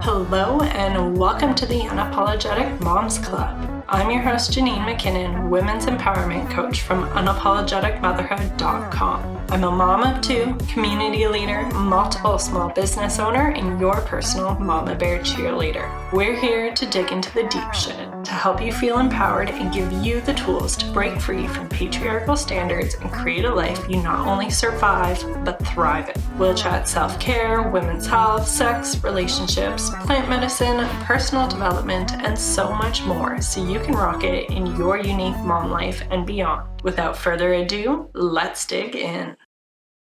Hello and welcome to the Unapologetic Moms Club. I'm your host Janine McKinnon, Women's Empowerment Coach from unapologeticmotherhood.com. I'm a mom of two, community leader, multiple small business owner, and your personal Mama Bear cheerleader. We're here to dig into the deep shit, to help you feel empowered and give you the tools to break free from patriarchal standards and create a life you not only survive, but thrive in. We'll chat self-care, women's health, sex, relationships, plant medicine, personal development, and so much more so you can rock it in your unique mom life and beyond. Without further ado, let's dig in.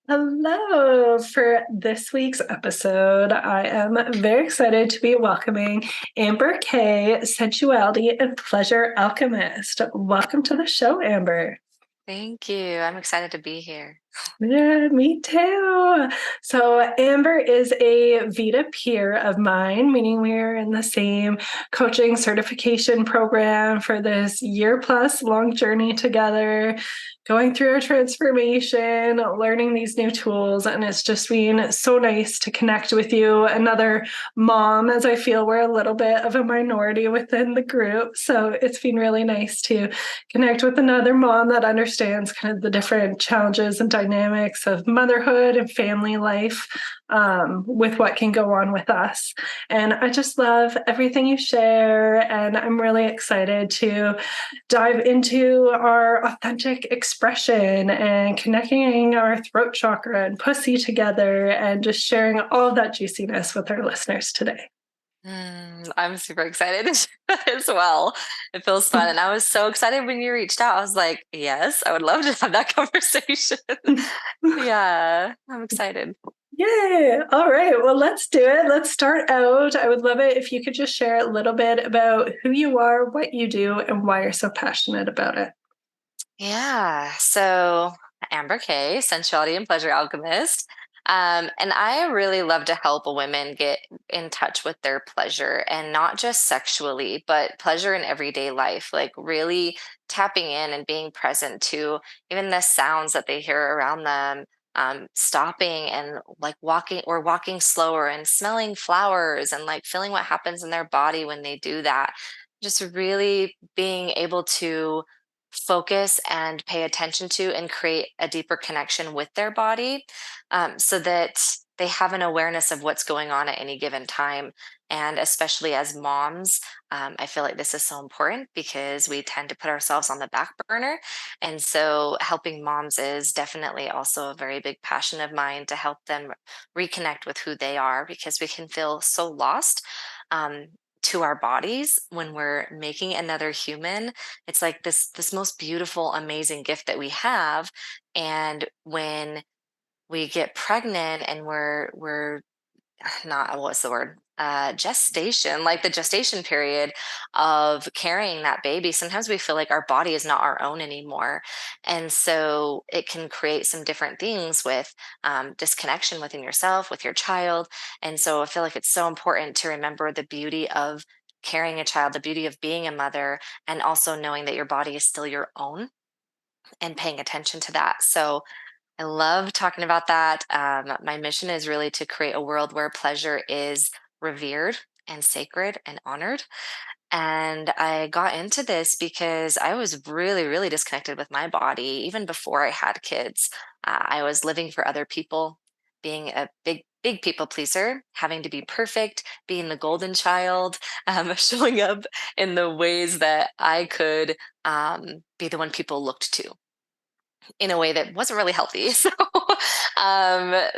Hello! For this week's episode, I am very excited to be welcoming Amber K, Sensuality and Pleasure Alchemist. Welcome to the show, Amber. Thank you. I'm excited to be here. Yeah, me too. So Amber is a Vita peer of mine, meaning we're in the same coaching certification program for this year-plus long journey together, going through a transformation, learning these new tools, and it's just been so nice to connect with you, another mom, as I feel we're a little bit of a minority within the group. So it's been really nice to connect with another mom that understands kind of the different challenges and dynamics of motherhood and family life with what can go on with us. And I just love everything you share. And I'm really excited to dive into our authentic expression and connecting our throat chakra and pussy together and just sharing all of that juiciness with our listeners today. I'm super excited as well. It feels fun. And I was so excited when you reached out. I was like, yes, I would love to have that conversation. Yeah, I'm excited. Yay. All right. Well, let's do it. Let's start out. I would love it if you could just share a little bit about who you are, what you do, and why you're so passionate about it. Yeah. So Amber K, Sensuality and Pleasure Alchemist. And I really love to help women get in touch with their pleasure, and not just sexually, but pleasure in everyday life, like really tapping in and being present to even the sounds that they hear around them. Stopping and like walking slower and smelling flowers and like feeling what happens in their body when they do that. Just really being able to focus and pay attention to and create a deeper connection with their body, so that they have an awareness of what's going on at any given time. And especially as moms, I feel like this is so important because we tend to put ourselves on the back burner. And so helping moms is definitely also a very big passion of mine, to help them reconnect with who they are, because we can feel so lost. To our bodies when we're making another human. It's like this most beautiful, amazing gift that we have. And when we get pregnant and we're not, what's the word, gestation, like the gestation period of carrying that baby, sometimes we feel like our body is not our own anymore. And so it can create some different things with disconnection within yourself, with your child. And so I feel like it's so important to remember the beauty of carrying a child, the beauty of being a mother, and also knowing that your body is still your own, and paying attention to that. So I love talking about that. My mission is really to create a world where pleasure is revered and sacred and honored. And I got into this because I was really, really disconnected with my body even before I had kids. I was living for other people, being a big people pleaser, having to be perfect, being the golden child, showing up in the ways that I could be the one people looked to in a way that wasn't really healthy. So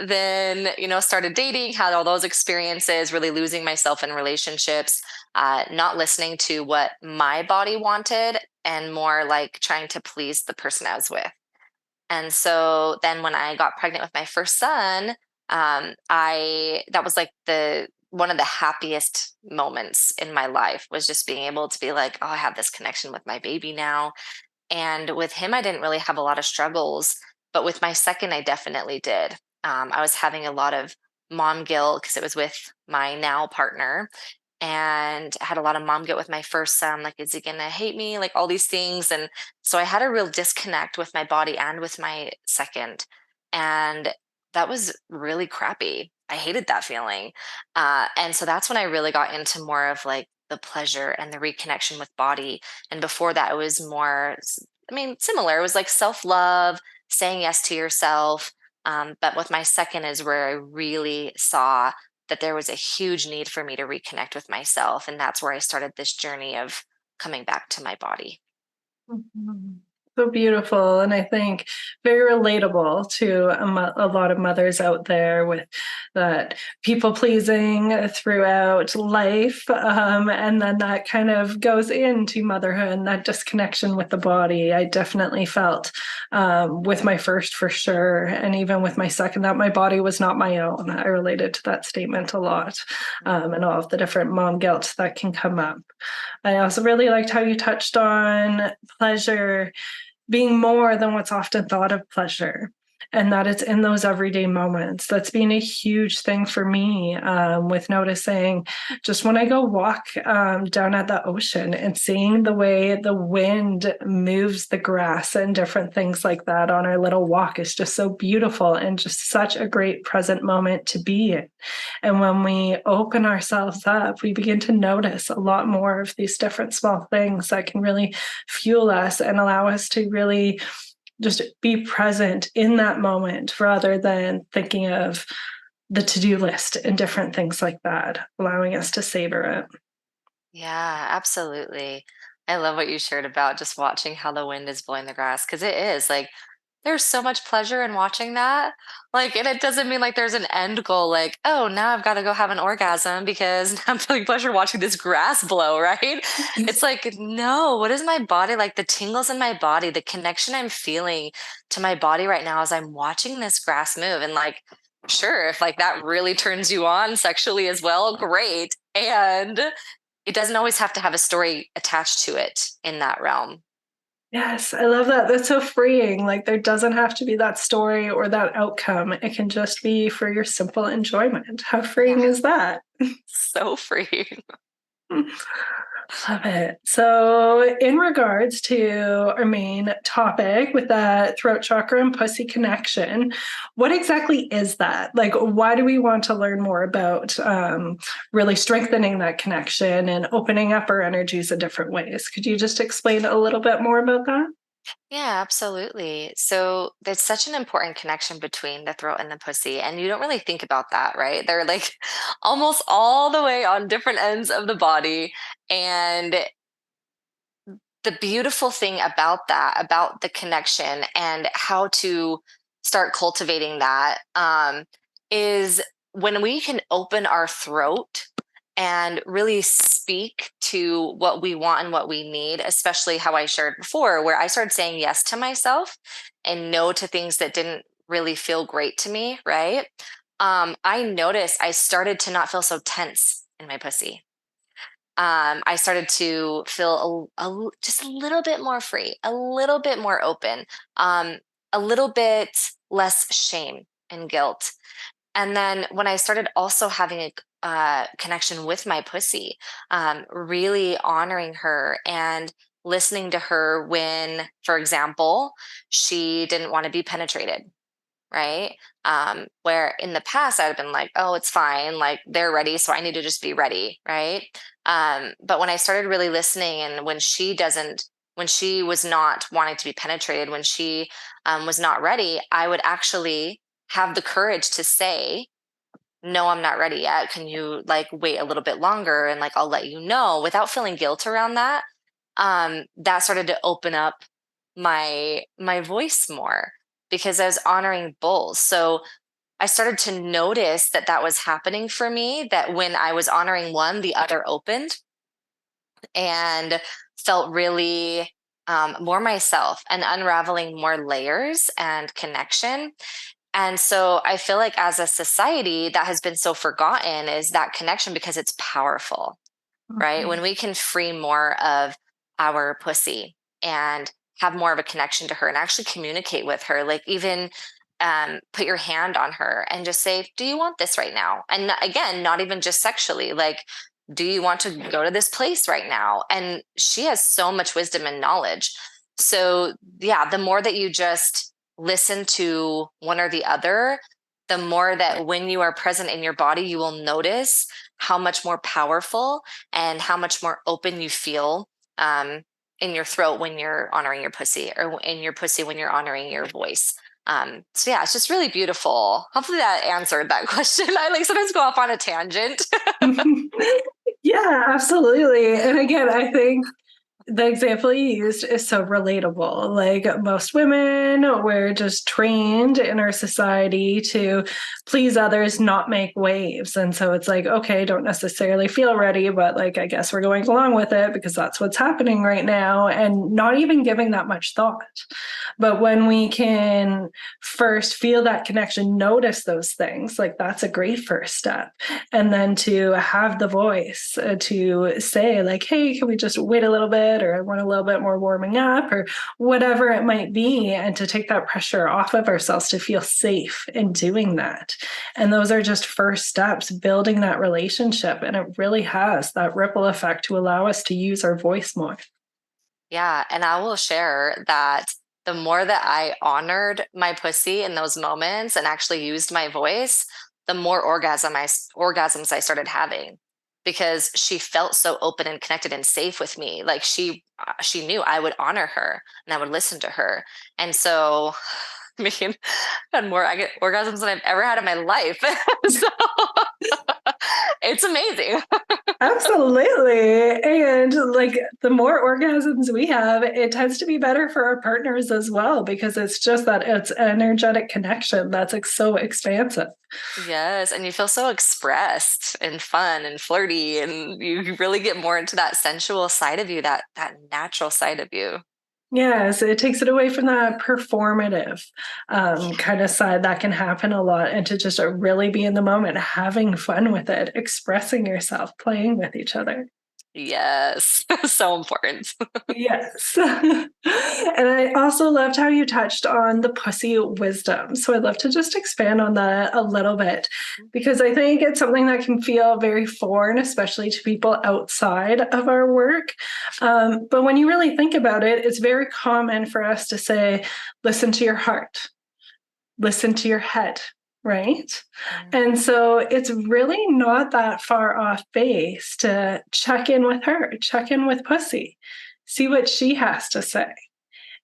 then, started dating, had all those experiences, really losing myself in relationships, not listening to what my body wanted, and more like trying to please the person I was with. And so then when I got pregnant with my first son, that was like the one of the happiest moments in my life, was just being able to be like, oh, I have this connection with my baby now. And with him, I didn't really have a lot of struggles, but with my second, I definitely did. I was having a lot of mom guilt because it was with my now partner, and I had a lot of mom guilt with my first son. Like, is he going to hate me? Like all these things. And so I had a real disconnect with my body and with my second. And that was really crappy. I hated that feeling. And so that's when I really got into more of like the pleasure and the reconnection with body. And before that, it was more, I mean, similar. It was like self love, saying yes to yourself. But with my second is where I really saw that there was a huge need for me to reconnect with myself. And that's where I started this journey of coming back to my body. Mhm. So beautiful. And I think very relatable to a lot of mothers out there with that people pleasing throughout life. And then that kind of goes into motherhood and that disconnection with the body. I definitely felt with my first for sure. And even with my second, that my body was not my own. I related to that statement a lot and all of the different mom guilt that can come up. I also really liked how you touched on pleasure being more than what's often thought of pleasure. And that it's in those everyday moments. That's been a huge thing for me with noticing just when I go walk down at the ocean and seeing the way the wind moves the grass and different things like that on our little walk is just so beautiful and just such a great present moment to be in. And when we open ourselves up, we begin to notice a lot more of these different small things that can really fuel us and allow us to really just be present in that moment rather than thinking of the to-do list and different things like that, allowing us to savor it. Yeah, absolutely. I love what you shared about just watching how the wind is blowing the grass because it is like there's so much pleasure in watching that. Like, and it doesn't mean like there's an end goal, like, oh, now I've got to go have an orgasm because I'm feeling pleasure watching this grass blow, right? It's like, no, what is my body like? The tingles in my body, the connection I'm feeling to my body right now as I'm watching this grass move. And like, sure, if like that really turns you on sexually as well, great. And it doesn't always have to have a story attached to it in that realm. Yes, I love that. That's so freeing. Like there doesn't have to be that story or that outcome. It can just be for your simple enjoyment. How Yeah, freeing is that? so freeing. Love it. So, in regards to our main topic with that throat chakra and pussy connection, what exactly is that? Like, why do we want to learn more about really strengthening that connection and opening up our energies in different ways? Could you just explain a little bit more about that? Yeah, absolutely. So there's such an important connection between the throat and the pussy, and you don't really think about that, right? They're like almost all the way on different ends of the body. And the beautiful thing about that, about the connection and how to start cultivating that, is when we can open our throat and really speak to what we want and what we need, especially how I shared before, where I started saying yes to myself and no to things that didn't really feel great to me, right? I noticed I started to not feel so tense in my pussy. I started to feel just a little bit more free, a little bit more open, um, a little bit less shame and guilt. And then when I started also having a connection with my pussy, really honoring her and listening to her when, for example, she didn't want to be penetrated, right? Where in the past I'd have been like, oh, it's fine, like they're ready, so I need to just be ready, right? But when I started really listening, and when she was not wanting to be penetrated, when she was not ready, I would actually have the courage to say, no, I'm not ready yet. Can you like wait a little bit longer? And like, I'll let you know without feeling guilt around that. That started to open up my voice more because I was honoring bulls. So I started to notice that that was happening for me, that when I was honoring one, the other opened and felt really more myself and unraveling more layers and connection. And so I feel like as a society that has been so forgotten is that connection because it's powerful, right? When Mhm. we can free more of our pussy and have more of a connection to her and actually communicate with her, like even put your hand on her and just say, do you want this right now? And again, not even just sexually, like, do you want to go to this place right now? And she has so much wisdom and knowledge. So, yeah, the more that you just listen to one or the other, the more that when you are present in your body, you will notice how much more powerful and how much more open you feel in your throat when you're honoring your pussy, or in your pussy when you're honoring your voice. So yeah, it's just really beautiful. Hopefully that answered that question. I like sometimes go off on a tangent. Yeah, absolutely. And again, I think the example you used is so relatable. Like most women, we're just trained in our society to please others, not make waves. And so it's like, okay, don't necessarily feel ready, but like, I guess we're going along with it because that's what's happening right now, and not even giving that much thought. But when we can first feel that connection, notice those things, like that's a great first step. And then to have the voice to say, like, hey, can we just wait a little bit? Or I want a little bit more warming up, or whatever it might be. And to take that pressure off of ourselves to feel safe in doing that. And those are just first steps, building that relationship. And it really has that ripple effect to allow us to use our voice more. Yeah, and I will share that the more that I honored my pussy in those moments and actually used my voice, the more orgasms I started having, because she felt so open and connected and safe with me. Like she knew I would honor her and I would listen to her. And so I mean, I had more orgasms than I've ever had in my life. So it's amazing. Absolutely. And like the more orgasms we have, it tends to be better for our partners as well, because it's just that it's energetic connection that's like so expansive. Yes, and you feel so expressed and fun and flirty, and you really get more into that sensual side of you, that natural side of you. Yes, it takes it away from that performative kind of side that can happen a lot, and to just really be in the moment, having fun with it, expressing yourself, playing with each other. Yes, so important. Yes. And I also loved how you touched on the pussy wisdom. So I'd love to just expand on that a little bit, because I think it's something that can feel very foreign, especially to people outside of our work. But when you really think about it, it's very common for us to say, listen to your heart, listen to your head, right? Mhm. And so it's really not that far off base to check in with her, check in with Pussy, see what she has to say.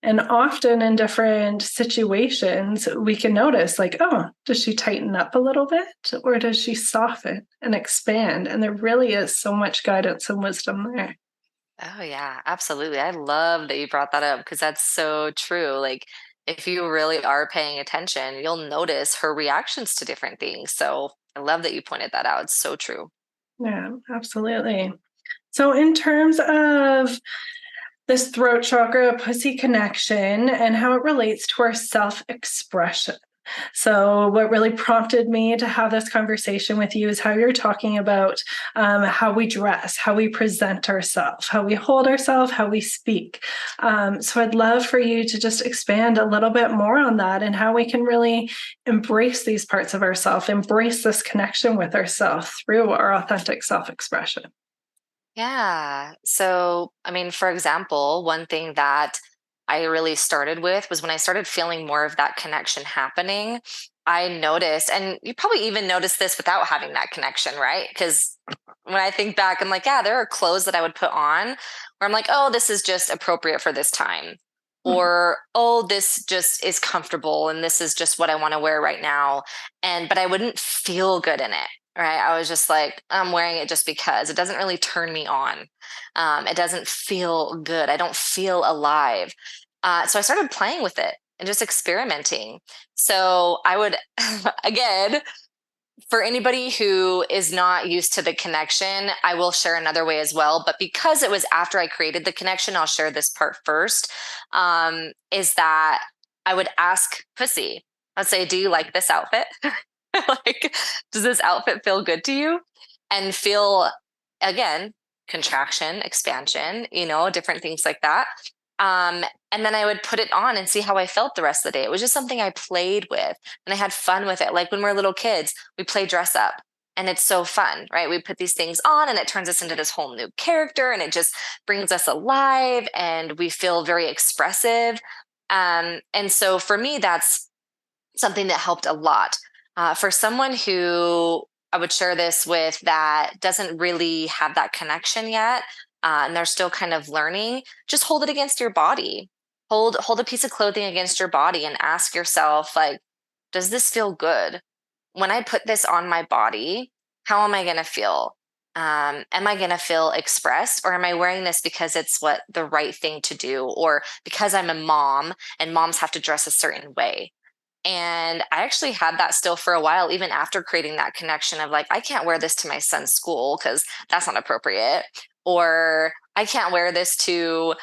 And often in different situations, we can notice, like, oh, does she tighten up a little bit, or does she soften and expand? And there really is so much guidance and wisdom there. Oh yeah, absolutely. I love that you brought that up because that's so true. Like if you really are paying attention, you'll notice her reactions to different things. So I love that you pointed that out. It's so true. Yeah, absolutely. So, in terms of this throat chakra pussy connection and how it relates to our self expression. So, what really prompted me to have this conversation with you is how you're talking about how we dress, how we present ourselves, how we hold ourselves, how we speak. So, I'd love for you to just expand a little bit more on that and how we can really embrace these parts of ourselves, embrace this connection with ourselves through our authentic self expression. Yeah. So, I mean, for example, one thing that I really started with was when I started feeling more of that connection happening, I noticed, and you probably even noticed this without having that connection, right? Because when I think back, I'm like, yeah, there are clothes that I would put on where I'm like, oh, this is just appropriate for this time. Mhm. Or, oh, this just is comfortable and this is just what I want to wear right now. But I wouldn't feel good in it. Right. I was just like, I'm wearing it just because it doesn't really turn me on. It doesn't feel good. I don't feel alive. So I started playing with it and just experimenting. So I would, again, for anybody who is not used to the connection, I will share another way as well. But because it was after I created the connection, I'll share this part first. Is that I would ask Pussy, I'd say, do you like this outfit? Like, does this outfit feel good to you? And feel, again, contraction, expansion, different things like that. And then I would put it on and see how I felt the rest of the day. It was just something I played with and I had fun with it. Like when we're little kids, we play dress up and it's so fun, right? We put these things on and it turns us into this whole new character and it just brings us alive and we feel very expressive. And so for me, that's something that helped a lot. For someone who I would share this with that doesn't really have that connection yet, and they're still kind of learning, just hold it against your body. Hold a piece of clothing against your body and ask yourself, like, does this feel good? When I put this on my body, how am I going to feel? Am I going to feel expressed, or am I wearing this because it's what the right thing to do, or because I'm a mom and moms have to dress a certain way? And I actually had that still for a while, even after creating that connection of like, I can't wear this to my son's school because that's not appropriate. Or I can't wear this to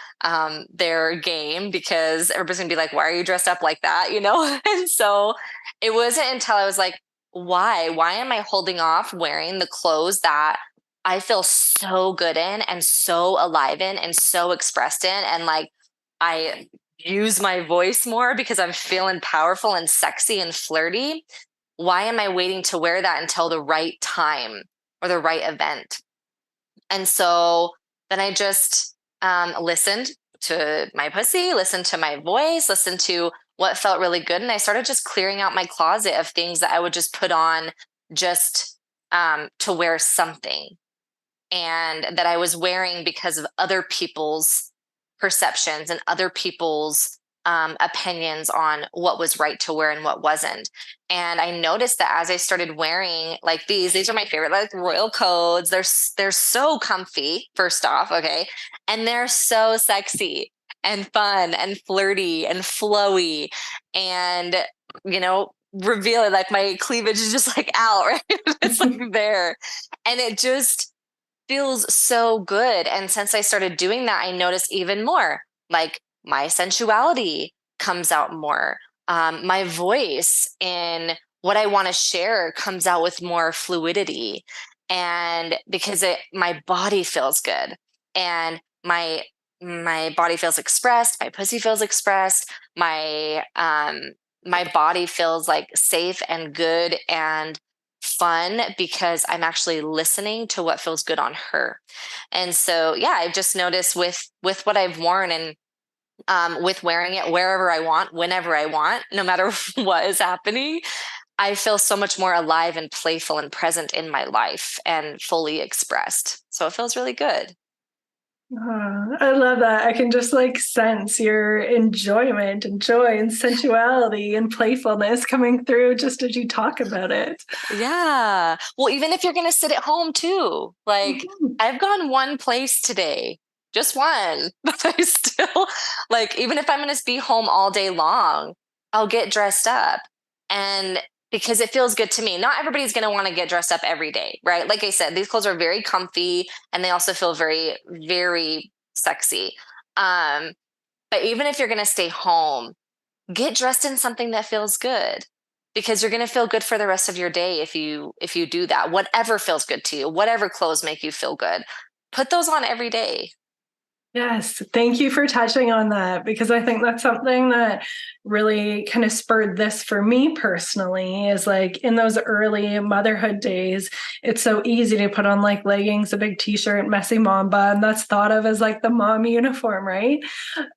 their game because everybody's gonna be like, why are you dressed up like that? And so it wasn't until I was like, why? Why am I holding off wearing the clothes that I feel so good in and so alive in and so expressed in? And like, I use my voice more because I'm feeling powerful and sexy and flirty. Why am I waiting to wear that until the right time or the right event? And so then I just listened to my pussy, listened to my voice, listened to what felt really good. And I started just clearing out my closet of things that I would just put on just to wear something, and that I was wearing because of other people's perceptions and other people's opinions on what was right to wear and what wasn't. And I noticed that as I started wearing like these are my favorite, like royal codes. They're so comfy. First off, okay, and they're so sexy and fun and flirty and flowy, and revealing like my cleavage is just like out, right? It's like there, and it just feels so good. And since I started doing that, I noticed even more like my sensuality comes out more. My voice in what I want to share comes out with more fluidity. And because my body feels good, and my body feels expressed, my pussy feels expressed, my body feels like safe and good and fun because I'm actually listening to what feels good on her. And so, yeah, I've just noticed with what I've worn, and with wearing it wherever I want, whenever I want, no matter what is happening, I feel so much more alive and playful and present in my life and fully expressed. So it feels really good. I love that. I can just like sense your enjoyment and joy and sensuality and playfulness coming through just as you talk about it. Yeah. Well, even if you're going to sit at home too, like Mhm. I've gone one place today, just one, but I still, like, even if I'm going to be home all day long, I'll get dressed up. And because it feels good to me. Not everybody's going to want to get dressed up every day, right? Like I said, these clothes are very comfy and they also feel very, very sexy. Um, but even if you're going to stay home, get dressed in something that feels good, because you're going to feel good for the rest of your day if you do that. Whatever feels good to you, whatever clothes make you feel good, put those on every day. Yes, thank you for touching on that because I think that's something that really kind of spurred this for me personally is like in those early motherhood days, it's so easy to put on like leggings, a big t-shirt, messy mom bun. That's thought of as like the mom uniform, right?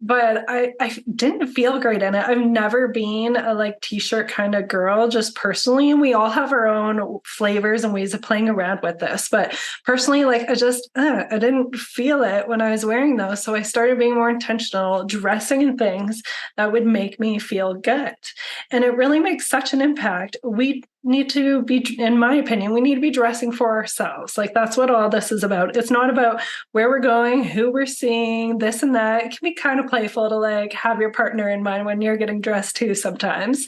But I didn't feel great in it. I've never been a like t-shirt kind of girl, just personally. We all have our own flavors and ways of playing around with this. But personally, like I didn't feel it when I was wearing those. So I started being more intentional, dressing in things that would make me feel good. And it really makes such an impact. We need to be, in my opinion, we need to be dressing for ourselves. Like that's what all this is about. It's not about where we're going, who we're seeing, this and that. It can be kind of playful to like have your partner in mind when you're getting dressed too sometimes.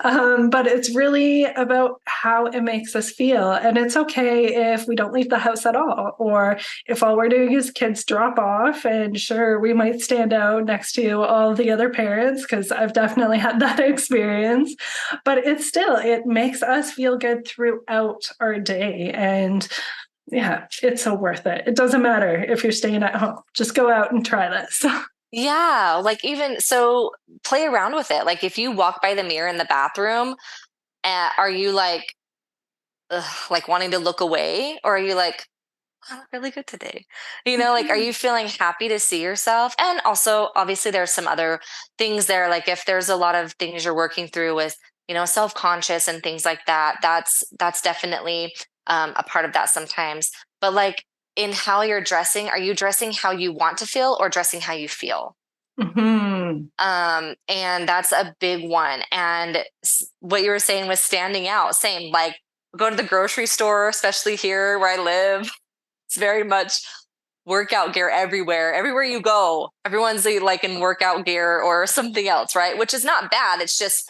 But it's really about how it makes us feel. And it's okay if we don't leave the house at all, or if all we're doing is kids drop off. And sure, we might stand out next to all the other parents because I've definitely had that experience. But it makes us feel good throughout our day. And yeah, it's so worth it. It doesn't matter if you're staying at home, just go out and try this. Yeah, like even so, play around with it. Like if you walk by the mirror in the bathroom, are you like wanting to look away, or are you like, I look really good today? Like, are you feeling happy to see yourself? And also, obviously, there's some other things there. Like, if there's a lot of things you're working through with self-conscious and things like that. That's definitely a part of that sometimes. But like in how you're dressing, are you dressing how you want to feel or dressing how you feel? Hmm. And that's a big one. And what you were saying was standing out. Same, like go to the grocery store, especially here where I live. It's very much workout gear everywhere. Everywhere you go, everyone's like in workout gear or something else, right? Which is not bad. It's just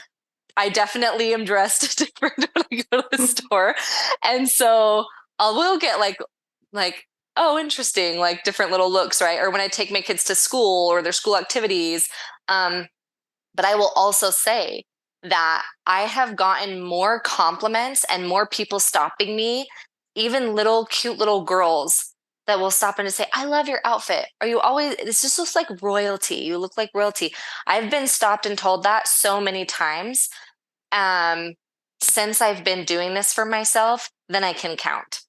I definitely am dressed different when I go to the store. And so I will get like, oh, interesting, like different little looks, right? Or when I take my kids to school or their school activities. Um, but I will also say that I have gotten more compliments and more people stopping me, even little cute little girls that will stop and just say, I love your outfit. Are you always, this just looks like royalty. You look like royalty. I've been stopped and told that so many times um, since I've been doing this for myself, then I can count.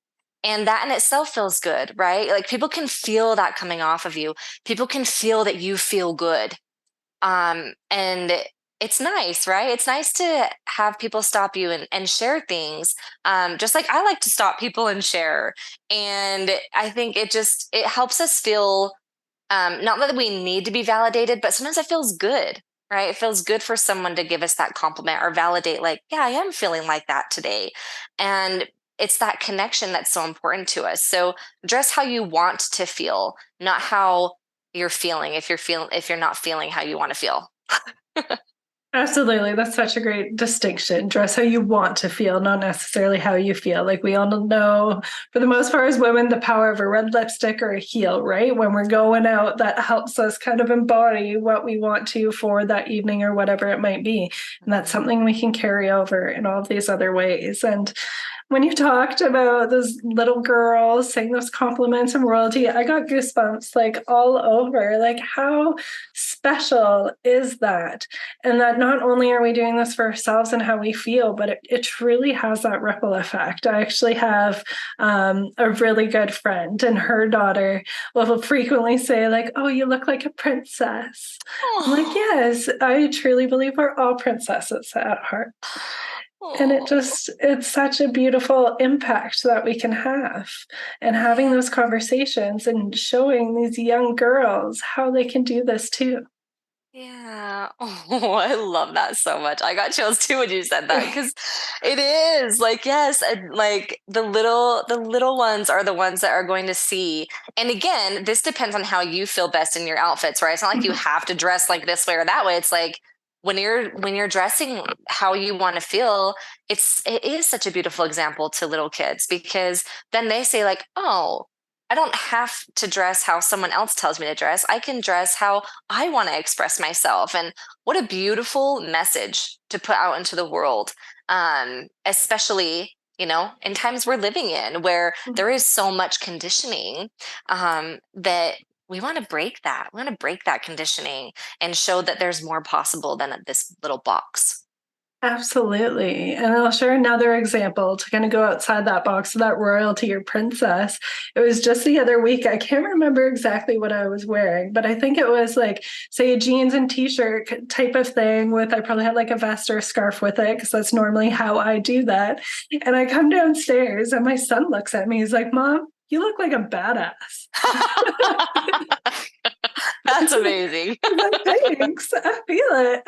And that in itself feels good, right? Like people can feel that coming off of you. People can feel that you feel good. And it's nice, right? It's nice to have people stop you and share things. Just like I like to stop people and share. And I think it helps us feel not that we need to be validated, but sometimes it feels good, right? It feels good for someone to give us that compliment or validate, like, yeah, I am feeling like that today. And it's that connection that's so important to us. So dress how you want to feel, not how you're feeling if you're not feeling how you want to feel. Absolutely. That's such a great distinction. Dress how you want to feel, not necessarily how you feel. Like we all know, for the most part, as women, the power of a red lipstick or a heel, right? When we're going out, that helps us kind of embody what we want to for that evening or whatever it might be. And that's Mhm. something we can carry over in all of these other ways. And when you talked about those little girls saying those compliments and royalty, I got goosebumps like all over. Like, how special is that? And that not only are we doing this for ourselves and how we feel, but it truly has that ripple effect. I actually have a really good friend, and her daughter will frequently say, like, oh, you look like a princess. I'm like, Oh, yes, I truly believe we're all princesses at heart. And oh, it's such a beautiful impact that we can have. And having yeah. those conversations and showing these young girls how they can do this too. Yeah. Oh, I love that so much. I got chills too when you said that because it is like yes, and like the little ones are the ones that are going to see. And again, this depends on how you feel best in your outfits, right? It's not like you have to dress like this way or that way. It's like when you're dressing how you want to feel, it is such a beautiful example to little kids because then they say like, "Oh, I don't have to dress how someone else tells me to dress. I can dress how I want to express myself." And what a beautiful message to put out into the world, especially, in times we're living in where there is so much conditioning that we want to break that. We want to break that conditioning and show that there's more possible than this little box. Absolutely. And I'll share another example to kind of go outside that box of that royalty or princess. It was just the other week. I can't remember exactly what I was wearing, but I think it was like, say, a jeans and t shirt type of thing with, I probably had like a vest or a scarf with it because that's normally how I do that. And I come downstairs and my son looks at me. He's like, Mom, you look like a badass. That's amazing. I'm like, thanks. I feel it.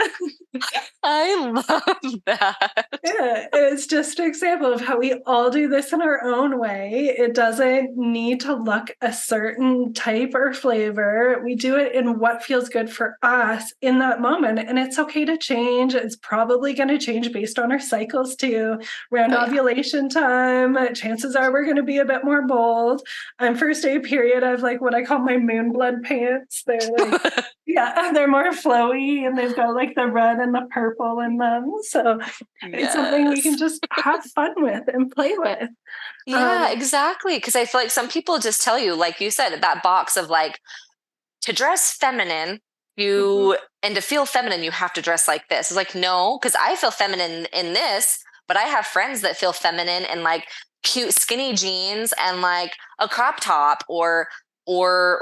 I love that. Yeah, it's just an example of how we all do this in our own way. It doesn't need to look a certain type or flavor. We do it in what feels good for us in that moment. And it's okay to change. It's probably going to change based on our cycles too. Around Oh, yeah. ovulation time, chances are we're going to be a bit more bold. I'm first day period. I have like what I call my moon blood pants. They're like, yeah, they're more flowy and they've got like the red and the purple in them. So it's something we can Yes. just have fun with and play with. Yeah, Um, exactly. Because I feel like some people just tell you, like you said, that box of like to dress feminine, mhm. and to feel feminine, you have to dress like this. It's like, no, because I feel feminine in this, but I have friends that feel feminine in like cute skinny jeans and like a crop top or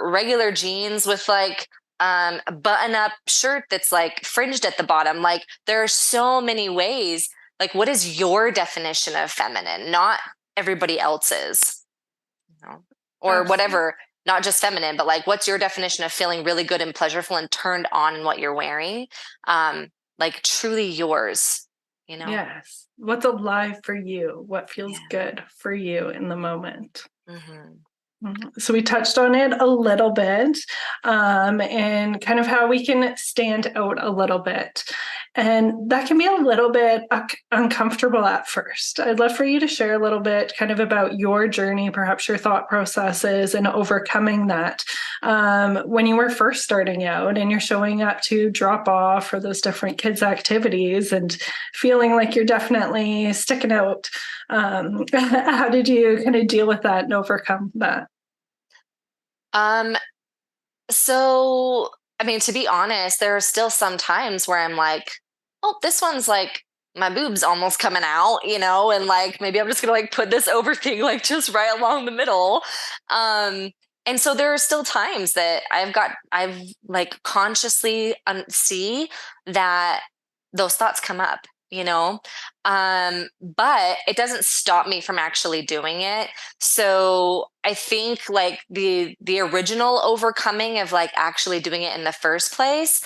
regular jeans with like a button up shirt that's like fringed at the bottom. Like there are so many ways. Like, what is your definition of feminine? Not everybody else's, you know, or Absolutely. whatever, not just feminine, but like, what's your definition of feeling really good and pleasurable and turned on in what you're wearing? Like truly yours, you know? Yes. What's alive for you? What feels Yeah. good for you in the moment? Mm-hmm. So we touched on it a little bit, and kind of how we can stand out a little bit. And that can be a little bit uncomfortable at first. I'd love for you to share a little bit kind of about your journey, perhaps your thought processes and overcoming that when you were first starting out and you're showing up to drop off for those different kids' activities and feeling like you're definitely sticking out. How did you kind of deal with that and overcome that? Um, so I mean, to be honest, there are still some times where I'm like, oh, this one's like my boobs almost coming out, you know, and like maybe I'm just gonna like put this over thing like just right along the middle. Um, and so there are still times that I've like consciously see that those thoughts come up, you know. But it doesn't stop me from actually doing it. So I think like the original overcoming of like actually doing it in the first place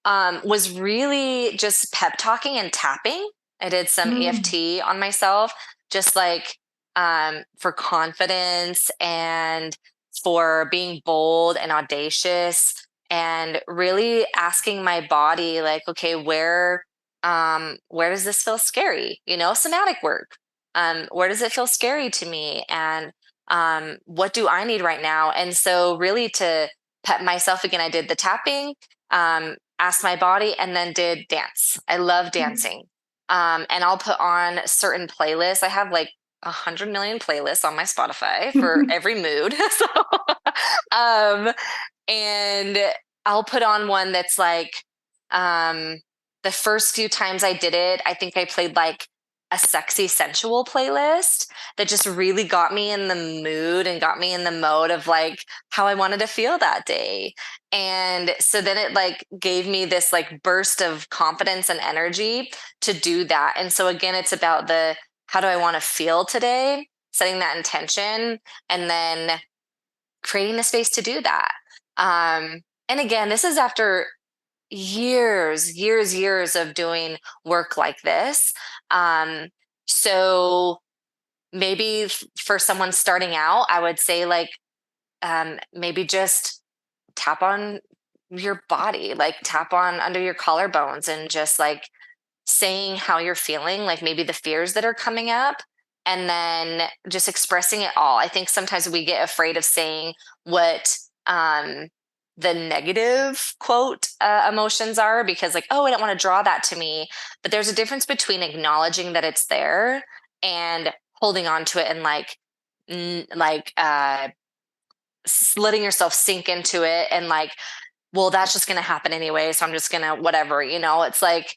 was really just pep talking and tapping. I did some Mm. EFT on myself, just like for confidence and for being bold and audacious, and really asking my body, like, okay, where does this feel scary? You know, somatic work. Where does it feel scary to me? And what do I need right now? And so, really, to pep myself again, I did the tapping. Asked my body, and then did dance. I love dancing. And I'll put on certain playlists. I have like 100 million playlists on my Spotify for every mood. So, um, and I'll put on one that's like, um, the first few times I did it, I think I played like a sexy, sensual playlist that just really got me in the mood and got me in the mode of like how I wanted to feel that day. And so then it like gave me this like burst of confidence and energy to do that. And so again, it's about the how do I want to feel today, setting that intention, and then creating the space to do that. And again, this is after years of doing work like this. Um, so maybe for someone starting out, I would say like maybe just tap on your body, like tap on under your collarbones and just like saying how you're feeling, like maybe the fears that are coming up, and then just expressing it all. I think sometimes we get afraid of saying what the negative quote emotions are because, like, oh, I don't want to draw that to me. But there's a difference between acknowledging that it's there and holding on to it and like, like letting yourself sink into it and like, well, that's just going to happen anyway. So I'm just going to, whatever, you know, it's like,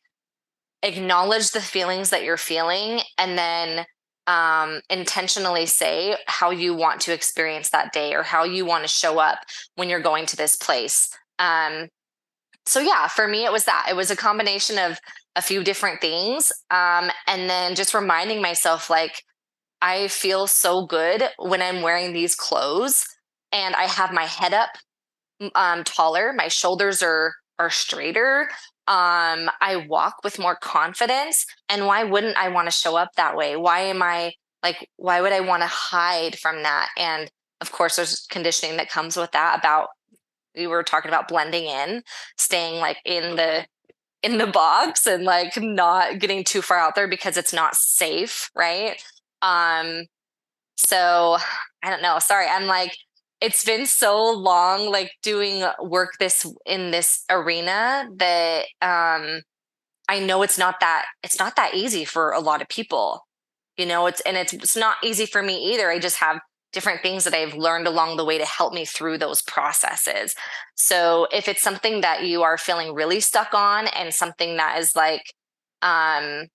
acknowledge the feelings that you're feeling and then intentionally say how you want to experience that day or how you want to show up when you're going to this place. So yeah, for me, it was that. It was a combination of a few different things. And then just reminding myself, like, I feel so good when I'm wearing these clothes and I have my head up taller. My shoulders are straighter. I walk with more confidence. And why wouldn't I want to show up that way? Why am I like? Why would I want to hide from that? And of course, there's conditioning that comes with that. About we were talking about blending in, staying like in the box and like not getting too far out there because it's not safe, right? Um, so I don't know. Sorry, I'm like, it's been so long, like doing work this in this arena that I know it's not that easy for a lot of people. You know, it's not easy for me either. I just have different things that I've learned along the way to help me through those processes. So if it's something that you are feeling really stuck on and something that is like um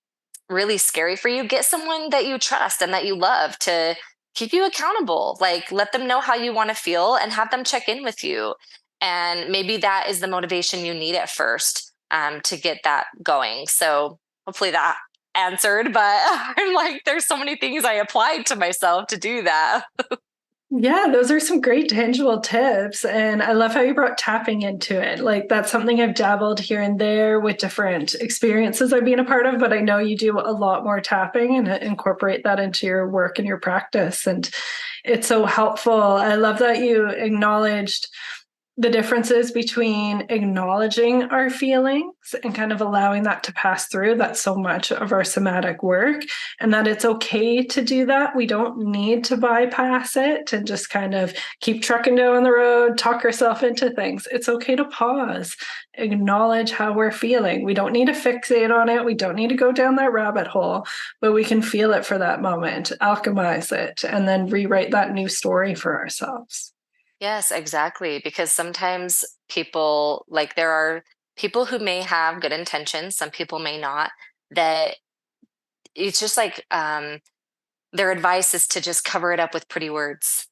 really scary for you, get someone that you trust and that you love to keep you accountable. Like let them know how you want to feel and have them check in with you. And maybe that is the motivation you need at first, to get that going. So hopefully that answered, but I'm like, there's so many things I applied to myself to do that. Yeah, those are some great tangible tips. And I love how you brought tapping into it. Like, that's something I've dabbled here and there with different experiences I've been a part of, but I know you do a lot more tapping and incorporate that into your work and your practice. And it's so helpful. I love that you acknowledged the differences between acknowledging our feelings and kind of allowing that to pass through. That's so much of our somatic work, and that it's okay to do that. We don't need to bypass it and just kind of keep trucking down the road, talk ourselves into things. It's okay to pause, acknowledge how we're feeling. We don't need to fixate on it. We don't need to go down that rabbit hole, but we can feel it for that moment, alchemize it, and then rewrite that new story for ourselves. Yes, exactly. Because sometimes people, like, there are people who may have good intentions, some people may not, that it's just like, their advice is to just cover it up with pretty words.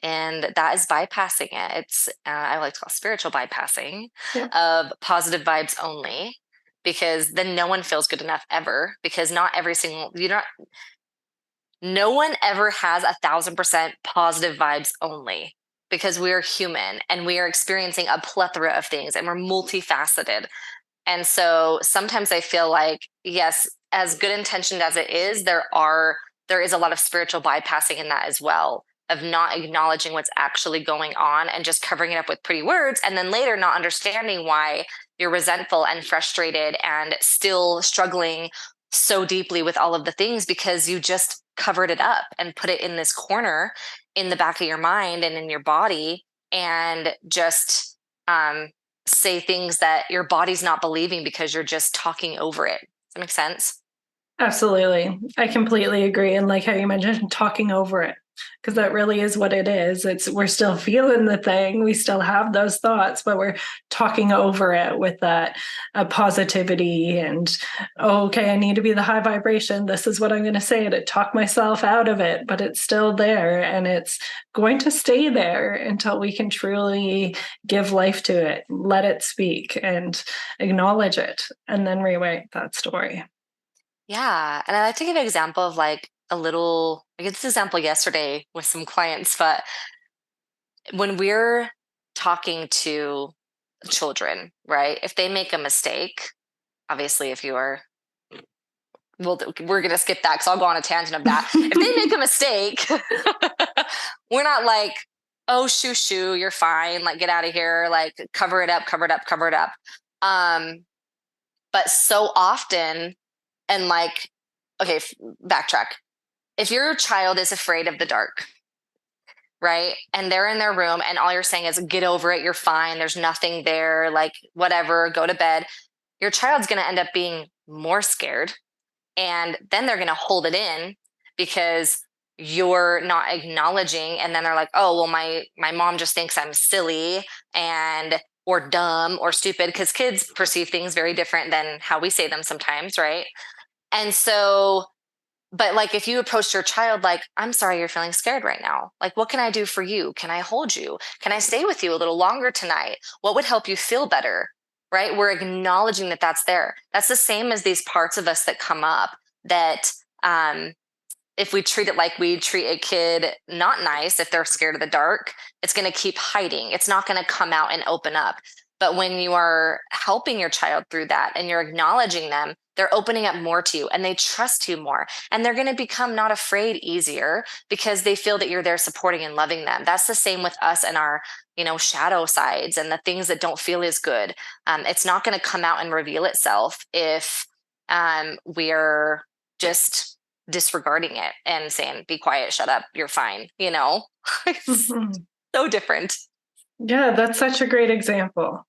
And that is bypassing it. It's, I like to call spiritual bypassing Yeah. of positive vibes only, because then no one feels good enough ever. Because not every single, you know, no one ever has 1,000% positive vibes only, because we are human and we are experiencing a plethora of things and we're multifaceted. And so sometimes I feel like, yes, as good intentioned as it is, there is a lot of spiritual bypassing in that as well, of not acknowledging what's actually going on and just covering it up with pretty words, and then later not understanding why you're resentful and frustrated and still struggling so deeply with all of the things, because you just covered it up and put it in this corner in the back of your mind and in your body, and just say things that your body's not believing because you're just talking over it. Does that make sense? Absolutely. I completely agree. And like how you mentioned, talking over it, because that really is what it is. It's we're still feeling the thing, we still have those thoughts, but we're talking over it with that positivity and, oh, okay, I need to be the high vibration. This is what I'm going to say to talk myself out of it, but it's still there and it's going to stay there until we can truly give life to it, let it speak and acknowledge it, and then rewrite that story. Yeah. And I like to give an example of like a little, I get this example yesterday with some clients, but when we're talking to children, right? If they make a mistake, obviously, if you are, well, we're going to skip that because I'll go on a tangent of that. If they make a mistake, we're not like, oh, shoo, you're fine. Like, get out of here. Like, cover it up, cover it up, cover it up. Um, but so often, and like, okay, backtrack. If your child is afraid of the dark, right? And they're in their room and all you're saying is, get over it. You're fine. There's nothing there. Like, whatever, go to bed. Your child's going to end up being more scared. And then they're going to hold it in because you're not acknowledging. And then they're like, oh, well, my mom just thinks I'm silly and or dumb or stupid, because kids perceive things very different than how we say them sometimes, right? And so, but like, if you approach your child like, I'm sorry you're feeling scared right now, like, what can I do for you? Can I hold you? Can I stay with you a little longer tonight? What would help you feel better? Right? We're acknowledging that that's there. That's the same as these parts of us that come up that, if we treat it like we treat a kid not nice, if they're scared of the dark, it's going to keep hiding. It's not going to come out and open up. But when you are helping your child through that and you're acknowledging them, they're opening up more to you and they trust you more. And they're going to become not afraid easier because they feel that you're there supporting and loving them. That's the same with us and our, shadow sides and the things that don't feel as good. It's not going to come out and reveal itself if we're just disregarding it and saying, be quiet, shut up, you're fine. It's Mhm. so different. Yeah, that's such a great example,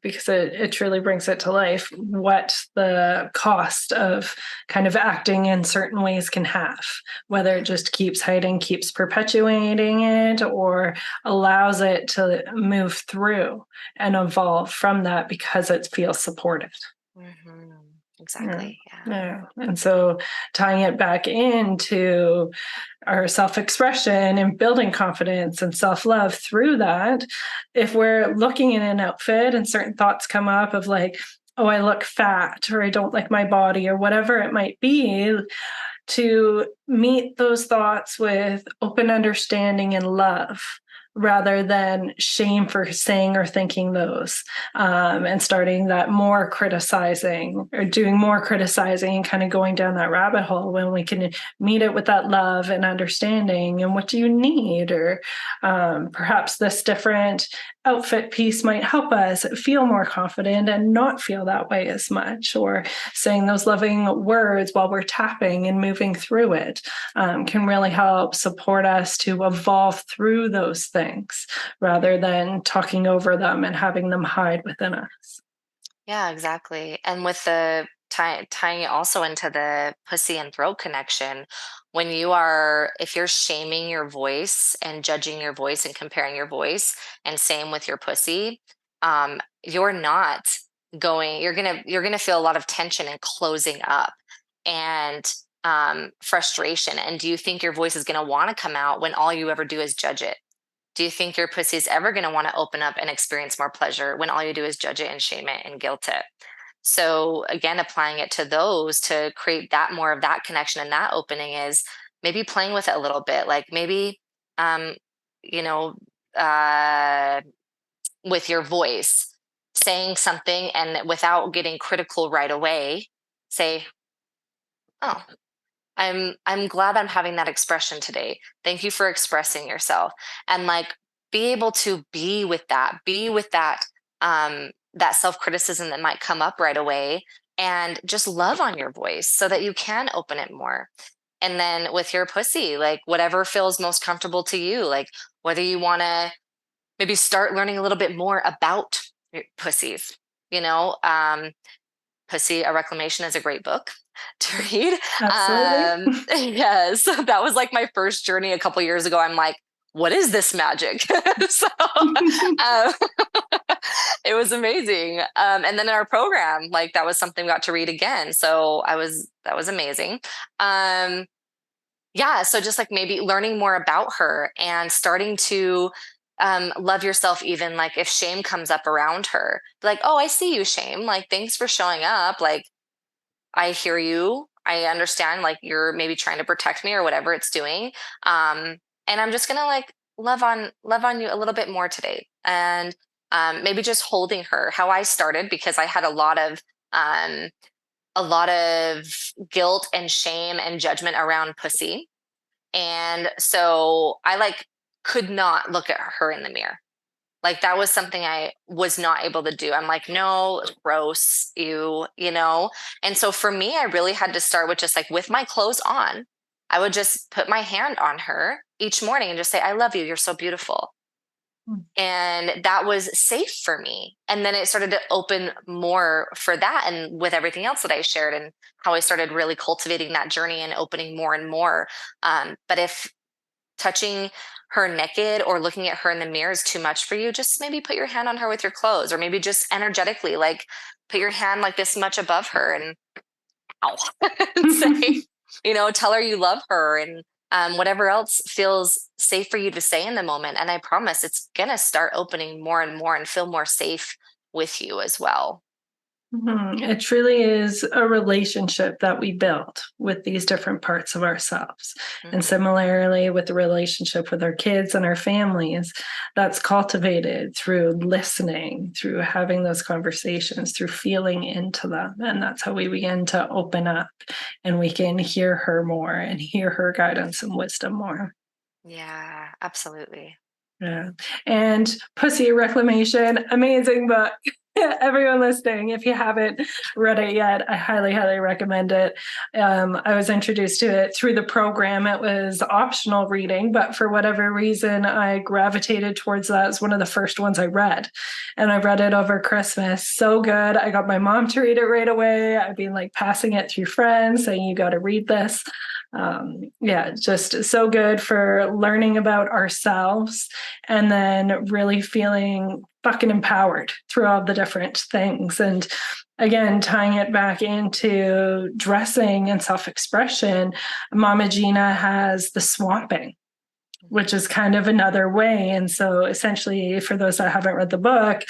because it truly brings it to life what the cost of kind of acting in certain ways can have, whether it just keeps hiding, keeps perpetuating it, or allows it to move through and evolve from that because it feels supported. Mhm. exactly. Yeah. Yeah. And so tying it back into our self-expression and building confidence and self-love through that, if we're looking in an outfit and certain thoughts come up of like, oh, I look fat, or I don't like my body, or whatever it might be, to meet those thoughts with open understanding and love rather than shame for saying or thinking those, and starting that more criticizing or doing more criticizing and kind of going down that rabbit hole, when we can meet it with that love and understanding. And what do you need? Or perhaps this different outfit piece might help us feel more confident and not feel that way as much, or saying those loving words while we're tapping and moving through it, can really help support us to evolve through those things rather than talking over them and having them hide within us. Yeah, exactly. And with the tying it also into the pussy and throat connection, when you are, if you're shaming your voice and judging your voice and comparing your voice, and same with your pussy, you're not you're gonna feel a lot of tension and closing up and frustration. And do you think your voice is gonna want to come out when all you ever do is judge it? Do you think your pussy is ever going to want to open up and experience more pleasure when all you do is judge it and shame it and guilt it? So again, applying it to those to create that more of that connection and that opening is maybe playing with it a little bit, like maybe, um, you know, uh, with your voice, saying something and without getting critical right away, say, "Oh, I'm glad I'm having that expression today. Thank you for expressing yourself." And like be able to be with that self-criticism that might come up right away, and just love on your voice so that you can open it more. And then with your pussy, like whatever feels most comfortable to you, like whether you want to maybe start learning a little bit more about your pussies, you know, Pussy, A Reclamation is a great book to read. Absolutely. Yes, that was like my first journey a couple years ago. I'm like, what is this magic? So um, it was amazing. And then in our program, like that was something we got to read again. So that was amazing. Um, yeah, so just like maybe learning more about her and starting to love yourself, even like if shame comes up around her, like, oh, I see you, shame. Like, thanks for showing up. Like, I hear you. I understand, like, you're maybe trying to protect me or whatever it's doing. And I'm just gonna like love on you a little bit more today. And maybe just holding her how I started, because I had um, a lot of guilt and shame and judgment around pussy. And so I like could not look at her in the mirror. Like that was something I was not able to do. I'm like, no, gross, ew, you know? And so for me, I really had to start with just like with my clothes on, I would just put my hand on her each morning and just say, I love you. You're so beautiful. And that was safe for me. And then it started to open more for that. And with everything else that I shared and how I started really cultivating that journey and opening more and more. But if touching her naked or looking at her in the mirror is too much for you, just maybe put your hand on her with your clothes, or maybe just energetically, like put your hand like this much above her and ow, and say, you know, tell her you love her, and whatever else feels safe for you to say in the moment. And I promise it's going to start opening more and more and feel more safe with you as well. It truly is a relationship that we build with these different parts of ourselves. And Mhm. similarly, with the relationship with our kids and our families, that's cultivated through listening, through having those conversations, through feeling into them. And that's how we begin to open up and we can hear her more and hear her guidance and wisdom more. Yeah, absolutely. Yeah. And Pussy Reclamation, amazing book. Everyone listening, if you haven't read it yet, I highly, highly recommend it. I was introduced to it through the program. It was optional reading, but for whatever reason, I gravitated towards that as one of the first ones I read. And I read it over Christmas. So good. I got my mom to read it right away. I've been like passing it through friends saying, you got to read this. Yeah, just so good for learning about ourselves and then really feeling fucking empowered through all the different things. And again, tying it back into dressing and self-expression, Mama Gina has the swamping, which is kind of another way. And so essentially, for those that haven't read the book,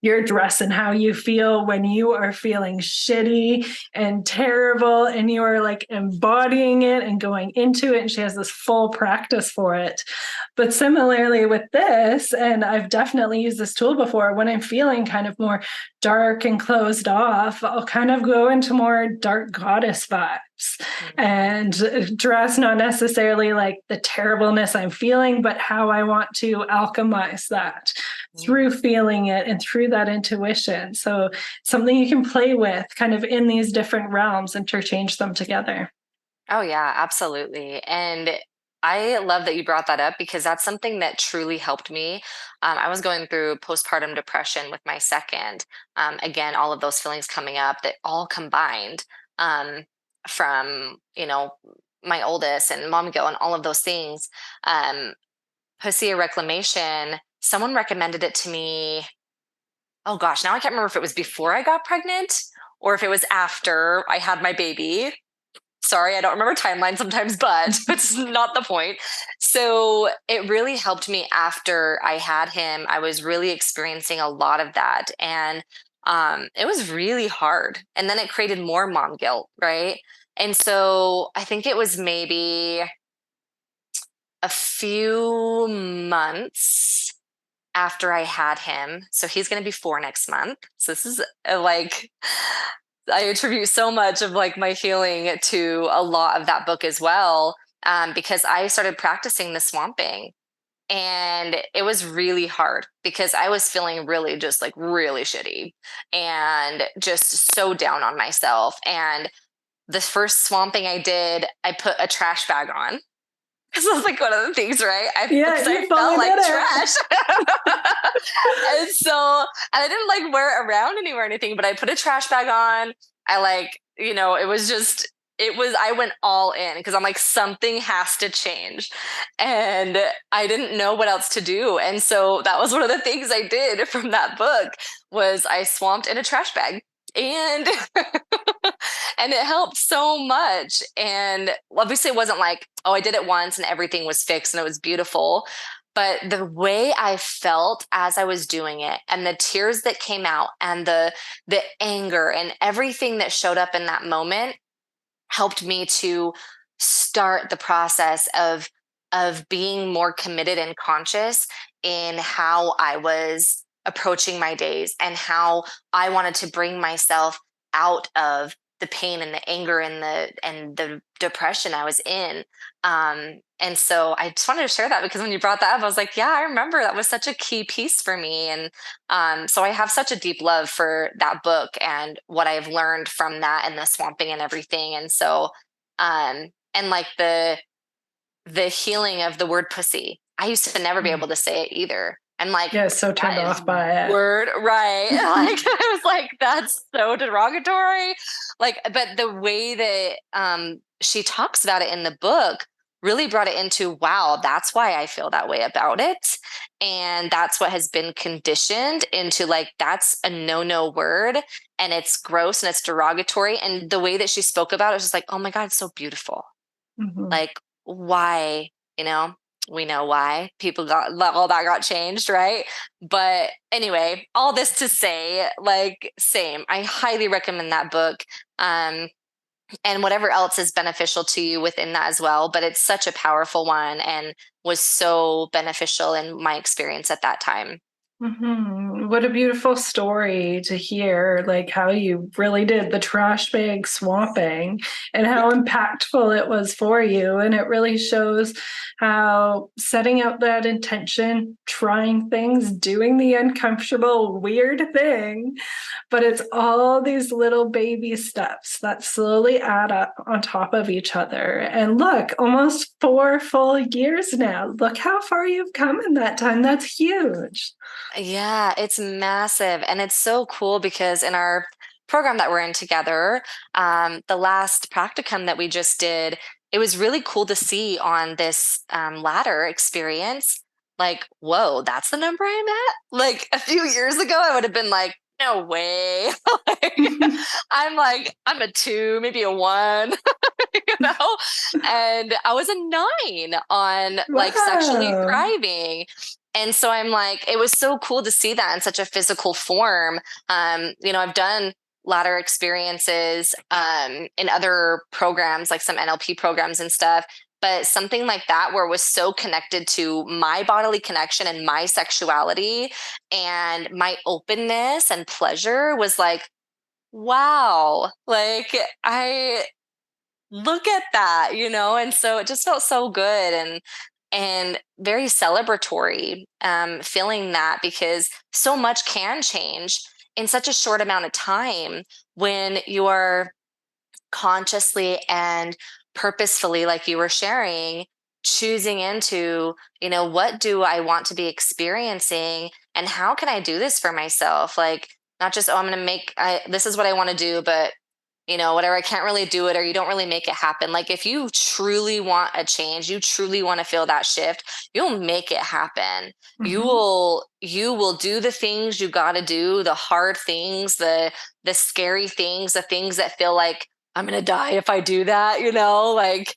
your dress and how you feel when you are feeling shitty and terrible, and you are like embodying it and going into it. And she has this full practice for it. But similarly with this, and I've definitely used this tool before, when I'm feeling kind of more dark and closed off, I'll kind of go into more dark goddess vibes and dress not necessarily like the terribleness I'm feeling, but how I want to alchemize that through feeling it and through that intuition. So something you can play with kind of in these different realms, interchange them together. Oh, yeah, absolutely. And I love that you brought that up because that's something that truly helped me. I was going through postpartum depression with my second. Again, all of those feelings coming up that all combined um, from, my oldest and mom guilt and all of those things. Hosea Reclamation, someone recommended it to me. Oh gosh, now I can't remember if it was before I got pregnant or if it was after I had my baby. Sorry, I don't remember timeline sometimes, but it's not the point. So it really helped me after I had him. I was really experiencing a lot of that. And it was really hard. And then it created more mom guilt, right? And so I think it was maybe a few months after I had him. So he's going to be 4 next month. So this is like, I attribute so much of like my healing to a lot of that book as well, because I started practicing the swamping. And it was really hard because I was feeling really just like really shitty and just so down on myself. And the first swamping I did, I put a trash bag on. Because that was like one of the things, right? Yeah, Because I you felt fully like did it. trash. And I didn't like wear it around anywhere or anything, but I put a trash bag on. I like, it was just, I went all in because I'm like, something has to change. And I didn't know what else to do. And so that was one of the things I did from that book was I swamped in a trash bag. And and it helped so much. And obviously it wasn't like, oh, I did it once and everything was fixed and it was beautiful. But the way I felt as I was doing it and the tears that came out and the anger and everything that showed up in that moment helped me to start the process of being more committed and conscious in how I was approaching my days and how I wanted to bring myself out of the pain and the anger and the depression I was in. And so I just wanted to share that because when you brought that up, I was like, yeah, I remember that was such a key piece for me. And so I have such a deep love for that book and what I've learned from that and the swamping and everything. And so, and like the healing of the word pussy. I used to never be able to say it either. I'm like, Yeah, so turned that is off by it. word, right? Like I was like, that's so derogatory. Like, but the way that she talks about it in the book really brought it into, wow, that's why I feel that way about it. And that's what has been conditioned into like, that's a no word and it's gross and it's derogatory. And the way that she spoke about it was just like, oh my God, it's so beautiful. Mm-hmm. Like, why, you know, we know why people all that got changed, right? But anyway, all this to say, like, same. I highly recommend that book. And whatever else is beneficial to you within that as well. But it's such a powerful one and was so beneficial in my experience at that time. Mm-hmm. What a beautiful story to hear, like how you really did the trash bag swamping and how impactful it was for you. And it really shows how setting out that intention, trying things, doing the uncomfortable, weird thing, but it's all these little baby steps that slowly add up on top of each other. And look, almost 4 full years now. Look how far you've come in that time. That's huge. Yeah, it's massive. And it's so cool because in our program that we're in together, the last practicum that we just did, it was really cool to see on this ladder experience. Like, whoa, that's the number I'm at? Like a few years ago, I would have been like, no way. I'm like, I'm a two, maybe a one, you know? And I was a nine on like sexually Wow. thriving. And so I'm like, it was so cool to see that in such a physical form. I've done ladder experiences in other programs, like some NLP programs and stuff. But something like that, where it was so connected to my bodily connection and my sexuality and my openness and pleasure, was like, wow, like I look at that, and so it just felt so good and very celebratory, feeling that, because so much can change in such a short amount of time when you are consciously and purposefully, like you were sharing, choosing into, what do I want to be experiencing, and how can I do this for myself? Like, not just, oh, I'm going to this is what I want to do, but whatever, I can't really do it, or you don't really make it happen. Like, if you truly want a change, you truly want to feel that shift, you'll make it happen. Mhm. You will do the things you got to do, the hard things, the scary things, the things that feel like I'm going to die if I do that, like,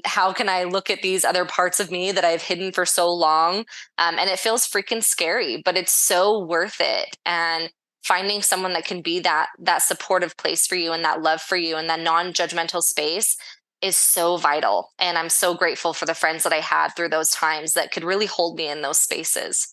how can I look at these other parts of me that I've hidden for so long? And it feels freaking scary, but it's so worth it. And finding someone that can be that supportive place for you, and that love for you, and that non-judgmental space is so vital. And I'm so grateful for the friends that I had through those times that could really hold me in those spaces.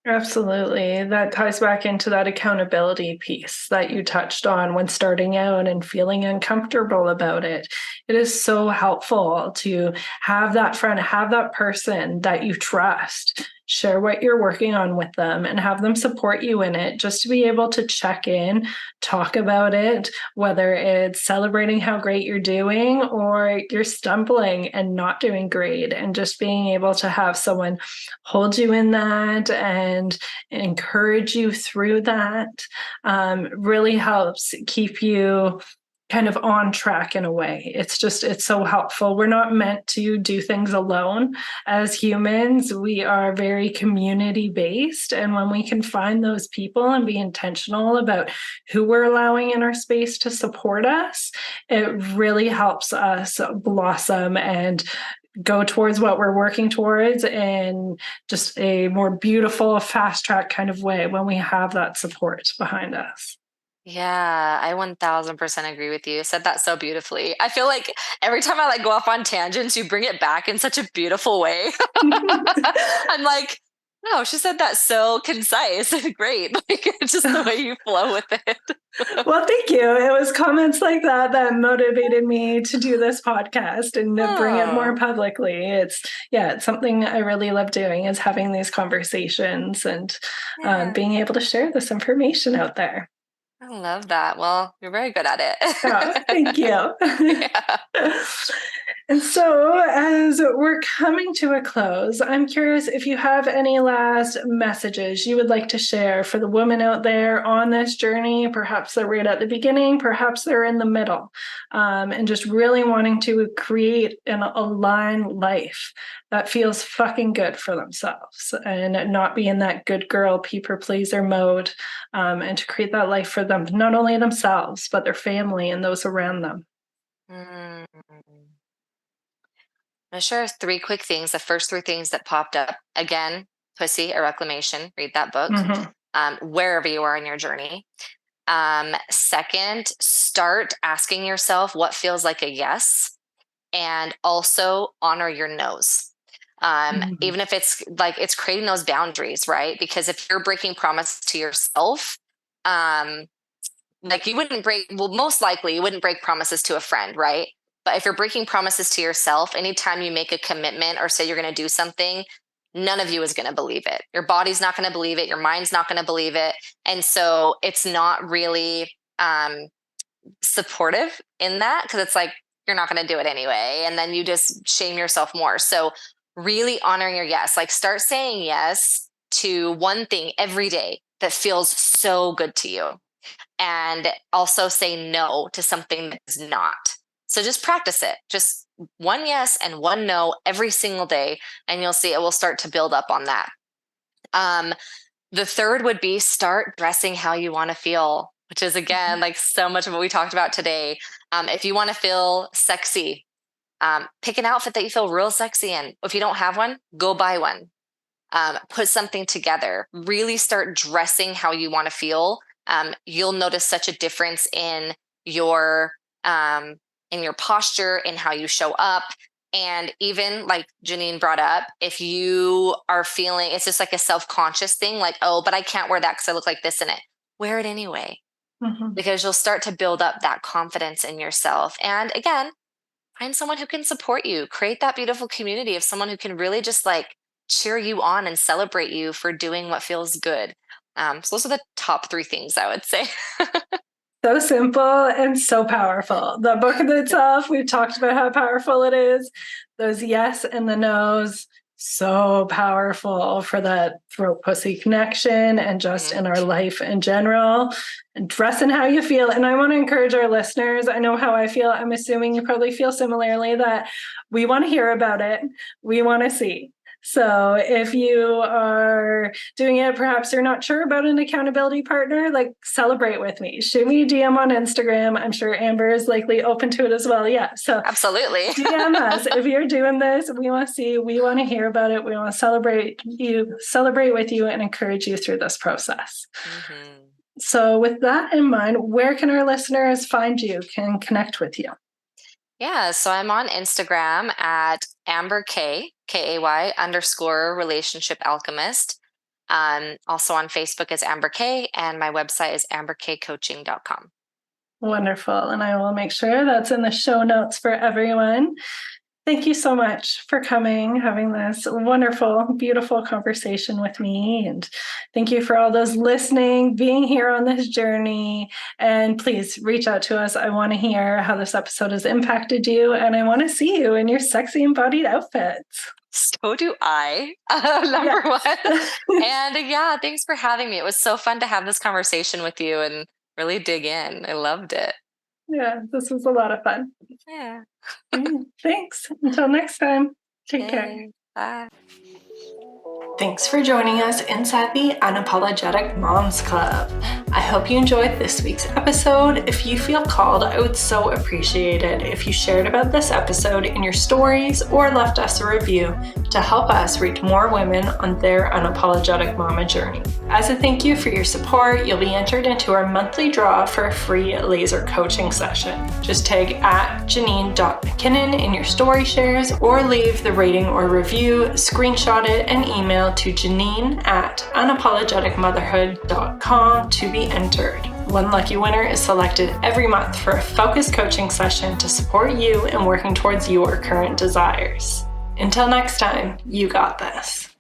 Absolutely. That ties back into that accountability piece that you touched on when starting out and feeling uncomfortable about it. It is so helpful to have that friend, have that person that you trust, share what you're working on with them, and have them support you in it, just to be able to check in, talk about it, whether it's celebrating how great you're doing or you're stumbling and not doing great, and just being able to have someone hold you in that and encourage you through that really helps keep you kind of on track in a way. It's so helpful. We're not meant to do things alone. As humans, we are very community based. And when we can find those people and be intentional about who we're allowing in our space to support us, it really helps us blossom and go towards what we're working towards in just a more beautiful, fast track kind of way when we have that support behind us. Yeah, I 1000% agree with you. You said that so beautifully. I feel like every time I like go off on tangents, you bring it back in such a beautiful way. I'm like, no, she said that so concise and great. Like, it's just the way you flow with it. Well, thank you. It was comments like that that motivated me to do this podcast and to bring it more Oh, publicly. It's something I really love doing, is having these conversations and yeah. being able to share this information out there. I love that. Well, you're very good at Oh, thank it. you. Yeah. And so, as we're coming to a close, I'm curious if you have any last messages you would like to share for the women out there on this journey. Perhaps they're right at the beginning, perhaps they're in the middle, and just really wanting to create an aligned life that feels fucking good for themselves and not be in that good girl, people pleaser mode, and to create that life for them, not only themselves, but their family and those around them. Mm. I'm gonna share three quick things. The first three things that popped up again: Pussy, a Reclamation. Read that book. Mm-hmm. Wherever you are in your journey. Second, start asking yourself what feels like a yes, and also honor your no's. Mm-hmm. Even if it's like, it's creating those boundaries, right? Because if you're breaking promise to yourself, um, like, you wouldn't break, well, most likely you wouldn't break promises to a friend, right? But if you're breaking promises to yourself, anytime you make a commitment or say you're going to do something, none of you is going to believe it. Your body's not going to believe it. Your mind's not going to believe it. And so it's not really supportive in that, because it's like, you're not going to do it anyway. And then you just shame yourself more. So really honoring your yes, like start saying yes to one thing every day that feels so good to you, and also say no to something that is not. So just practice it. Just one yes and one no every single day, and you'll see it will start to build up on that. Um, The third would be start dressing how you want to feel, which is again, like so much of what we talked about today. If you want to feel sexy, pick an outfit that you feel real sexy in. If you don't have one, go buy one. Put something together. Really start dressing how you want to feel. You'll notice such a difference um, in your posture, in how you show up. And even like Janine brought up, if you are feeling, it's just like a self-conscious thing, like, oh, but I can't wear that because I look like this in it. Wear it anyway, because you'll start to build up that confidence in yourself. And again, find someone who can support you, create that beautiful community of someone who can really just like cheer you on and celebrate you for doing what feels good. So those are the top three things I would say. So simple and so powerful. The book in itself, we've talked about how powerful it is. Those yes and the no's, so powerful for that throat pussy connection and just in our life in general. And dressing how you feel. And I want to encourage our listeners. I know how I feel. I'm assuming you probably feel similarly, that we want to hear about it. We want to see. So if you are doing it, perhaps you're not sure about an accountability partner, like celebrate with me. Shoot me a DM on Instagram. I'm sure Amber is likely open to it as well. Yeah. So absolutely. DM us. If you're doing this, we want to see, we want to hear about it. We want to celebrate with you and encourage you through this process. So with that in mind, where can our listeners find you, can connect with you? Yeah, so I'm on Instagram at Amber K, Kay _ relationship alchemist. Also on Facebook as Amber K, and my website is amberkcoaching.com. Wonderful. And I will make sure that's in the show notes for everyone. Thank you so much for coming, having this wonderful, beautiful conversation with me. And thank you for all those listening, being here on this journey. And please reach out to us. I want to hear how this episode has impacted you. And I want to see you in your sexy embodied outfits. So do I, number one. And yeah, thanks for having me. It was so fun to have this conversation with you and really dig in. I loved it. Yeah, this was a lot of fun. Yeah. Thanks. Until next time, take care. Bye. Thanks for joining us inside the Unapologetic Moms Club. I hope you enjoyed this week's episode. If you feel called, I would so appreciate it if you shared about this episode in your stories or left us a review to help us reach more women on their unapologetic mama journey. As a thank you for your support, you'll be entered into our monthly draw for a free laser coaching session. Just tag at Janine.McKinnon in your story shares or leave the rating or review, screenshot it, and email to Janine at unapologeticmotherhood.com to be entered. One lucky winner is selected every month for a focused coaching session to support you in working towards your current desires. Until next time, you got this.